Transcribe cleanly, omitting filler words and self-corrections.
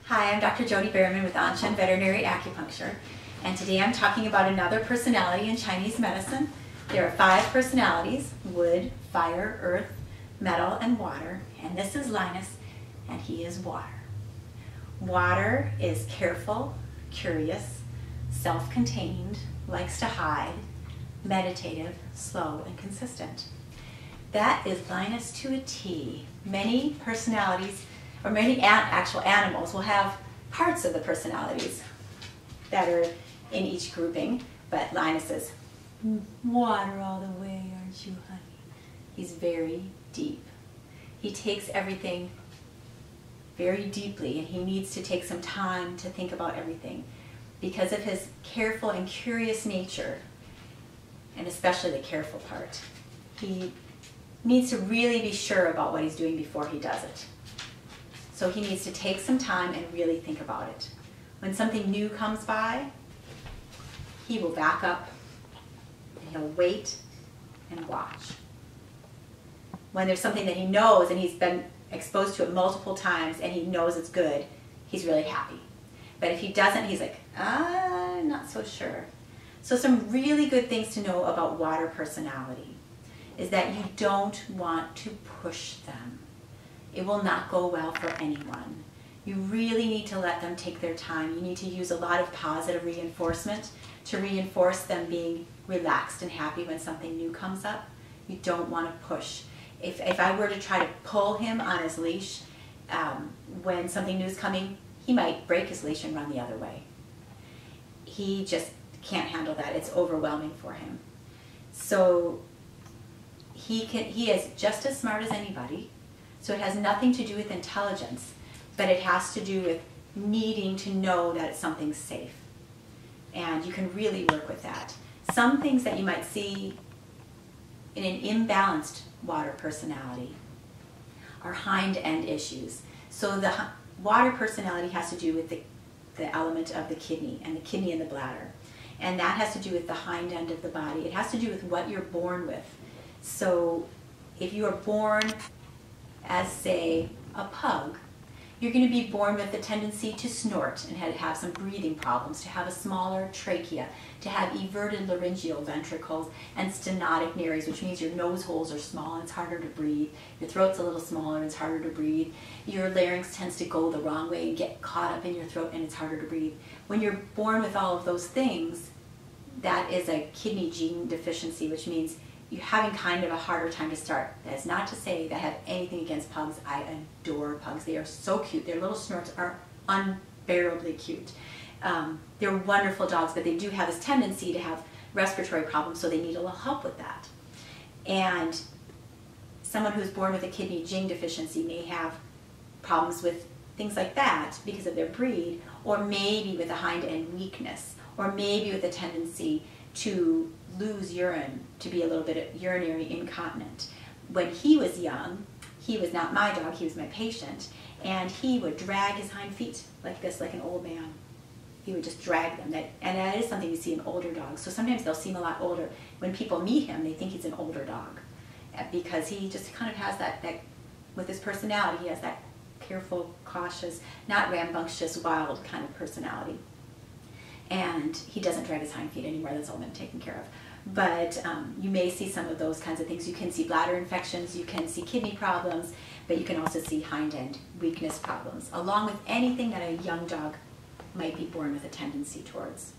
Hi, I'm Dr. Jody Behrman with Anshan Veterinary Acupuncture, and today I'm talking about another personality in Chinese medicine. There are 5 personalities: wood, fire, earth, metal, and water, and this is Linus, and he is water. Water is careful, curious, self-contained, likes to hide, meditative, slow, and consistent. That is Linus to a T. Many personalities, or many actual animals, will have parts of the personalities that are in each grouping, but Linus is water all the way, aren't you, honey? He's very deep. He takes everything very deeply, and he needs to take some time to think about everything because of his careful and curious nature, and especially the careful part. He needs to really be sure about what he's doing before he does it. So he needs to take some time and really think about it. When something new comes by, he will back up and he'll wait and watch. When there's something that he knows and he's been exposed to it multiple times and he knows it's good, he's really happy. But if he doesn't, he's like, I'm not so sure. So some really good things to know about water personality is that you don't want to push them. It will not go well for anyone. You really need to let them take their time. You need to use a lot of positive reinforcement to reinforce them being relaxed and happy when something new comes up. You don't want to push. If I were to try to pull him on his leash when something new is coming, he might break his leash and run the other way. He just can't handle that. It's overwhelming for him. So he is just as smart as anybody. So it has nothing to do with intelligence, but it has to do with needing to know that something's safe. And you can really work with that. Some things that you might see in an imbalanced water personality are hind end issues. So the water personality has to do with the element of the kidney and the bladder. And that has to do with the hind end of the body. It has to do with what you're born with. So if you are born as, say, a pug, you're going to be born with the tendency to snort and have some breathing problems, to have a smaller trachea, to have everted laryngeal ventricles and stenotic nares, which means your nose holes are small and it's harder to breathe. Your throat's a little smaller and it's harder to breathe. Your larynx tends to go the wrong way and get caught up in your throat and it's harder to breathe. When you're born with all of those things, that is a kidney gene deficiency, which means you're having kind of a harder time to start. That is not to say that I have anything against pugs. I adore pugs. They are so cute. Their little snorts are unbearably cute. They're wonderful dogs, but they do have this tendency to have respiratory problems, so they need a little help with that. And someone who's born with a kidney gene deficiency may have problems with things like that because of their breed, or maybe with a hind end weakness, or maybe with a tendency to lose urine, to be a little bit urinary incontinent. When he was young, he was not my dog, he was my patient, and he would drag his hind feet like this, like an old man. He would just drag them, and that is something you see in older dogs. So sometimes they'll seem a lot older. When people meet him, they think he's an older dog because he just kind of has that with his personality, he has that careful, cautious, not rambunctious, wild kind of personality. And he doesn't drag his hind feet anymore. That's all been taken care of. But you may see some of those kinds of things. You can see bladder infections, you can see kidney problems, but you can also see hind end weakness problems, along with anything that a young dog might be born with a tendency towards.